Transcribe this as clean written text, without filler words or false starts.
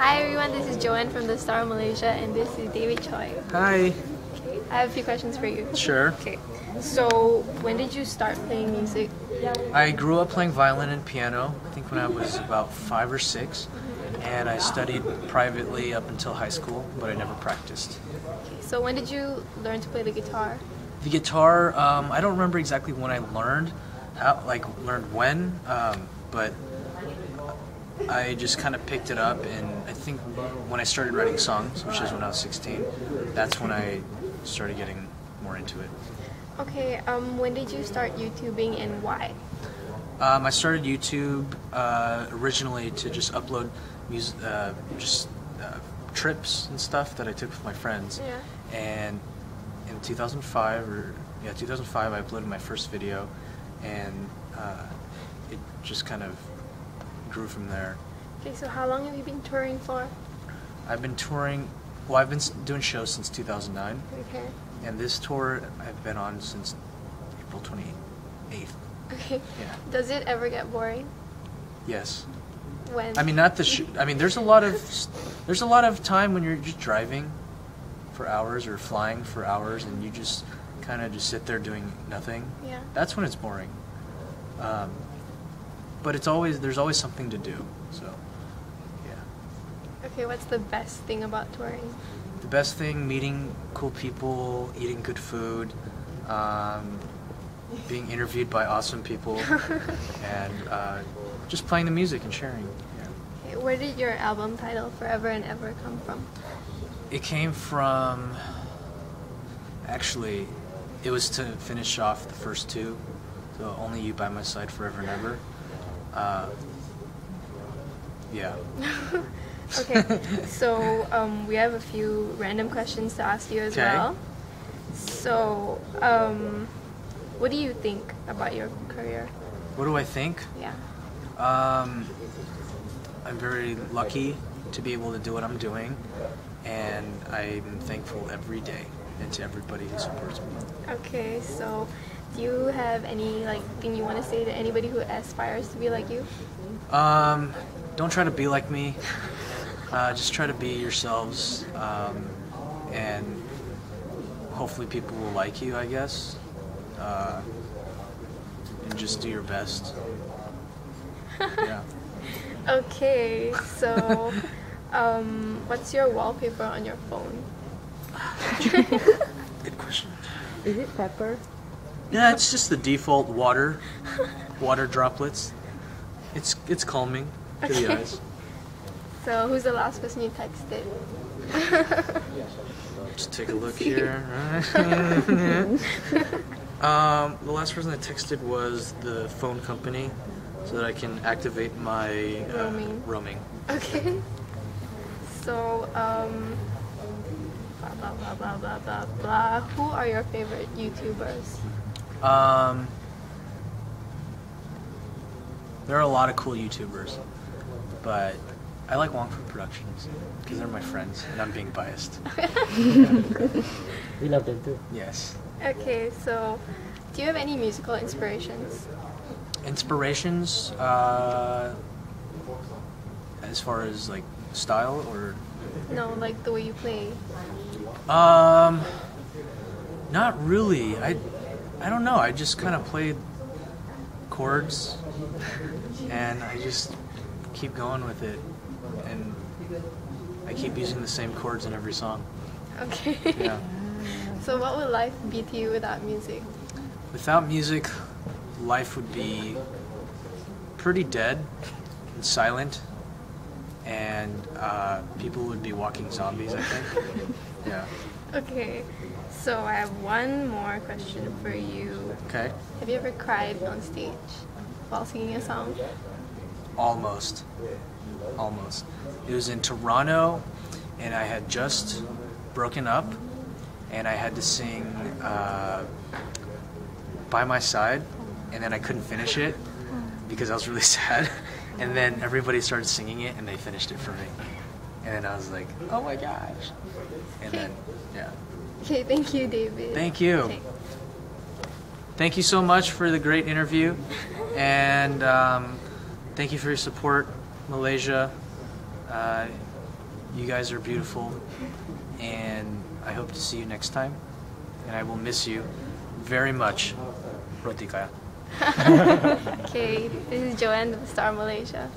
Hi everyone, this is Joanne from the Star of Malaysia, and this is David Choi. Hi. Okay, I have a few questions for you. Sure. Okay, so when did you start playing music? I grew up playing violin and piano, I think when I was about 5 or 6, and I studied privately up until high school, but I never practiced. Okay, so when did you learn to play the guitar? The guitar, I don't remember exactly when I learned, when, but I just kind of picked it up, and I think when I started writing songs, which is when I was 16, that's when I started getting more into it. Okay, when did you start YouTubing and why? I started YouTube originally to just upload music, trips and stuff that I took with my friends. Yeah. And in 2005, I uploaded my first video, and it just kind of grew from there. Okay, so how long have you been touring for? I've been touring, well, I've been doing shows since 2009. Okay. And this tour I've been on since April 28th. Okay. Yeah. Does it ever get boring? Yes. When? I mean, not the I mean, there's a lot of time when you're just driving for hours or flying for hours, and you just kind of just sit there doing nothing. Yeah. That's when it's boring. But there's always something to do. So, yeah. Okay, what's the best thing about touring? The best thing, meeting cool people, eating good food, being interviewed by awesome people, and just playing the music and sharing. Yeah. Okay, where did your album title Forever and Ever come from? It came from, actually, it was to finish off the first two, so Only You by My Side Forever and Ever. Yeah. Okay, so we have a few random questions to ask you as well. So, what do you think about your career? What do I think? Yeah. I'm very lucky to be able to do what I'm doing, and I'm thankful every day, and to everybody who supports me. Okay, so do you have any thing you want to say to anybody who aspires to be like you? Don't try to be like me. Just try to be yourselves, and hopefully people will like you, I guess. And just do your best. Yeah. Okay, so what's your wallpaper on your phone? Good question. Is it pepper? Yeah, it's just the default water droplets. It's calming to the eyes. So who's the last person you texted? Just take a look here. The last person I texted was the phone company, so that I can activate my roaming. Okay. So blah blah blah blah blah blah blah. Who are your favorite YouTubers? There are a lot of cool YouTubers, but I like Wongfu Productions because they're my friends, and I'm being biased. We love them too. Yes. Okay, so do you have any musical inspirations? Inspirations, as far as like style or? No, like the way you play. Not really. I don't know. I just kind of played chords, and I just keep going with it, and I keep using the same chords in every song. Okay. Yeah. So what would life be to you without music? Without music, life would be pretty dead and silent, and people would be walking zombies, I think. Yeah. Okay, so I have one more question for you. Okay. Have you ever cried on stage while singing a song? Almost. It was in Toronto, and I had just broken up, and I had to sing By My Side, and then I couldn't finish it because I was really sad, and then everybody started singing it, and they finished it for me, and then I was like, oh my gosh, and then, yeah. Okay, thank you, David. Thank you. Okay. Thank you so much for the great interview, and thank you for your support, Malaysia. You guys are beautiful, and I hope to see you next time. And I will miss you very much. Roti kaya. Okay, this is Joanne of Star Malaysia.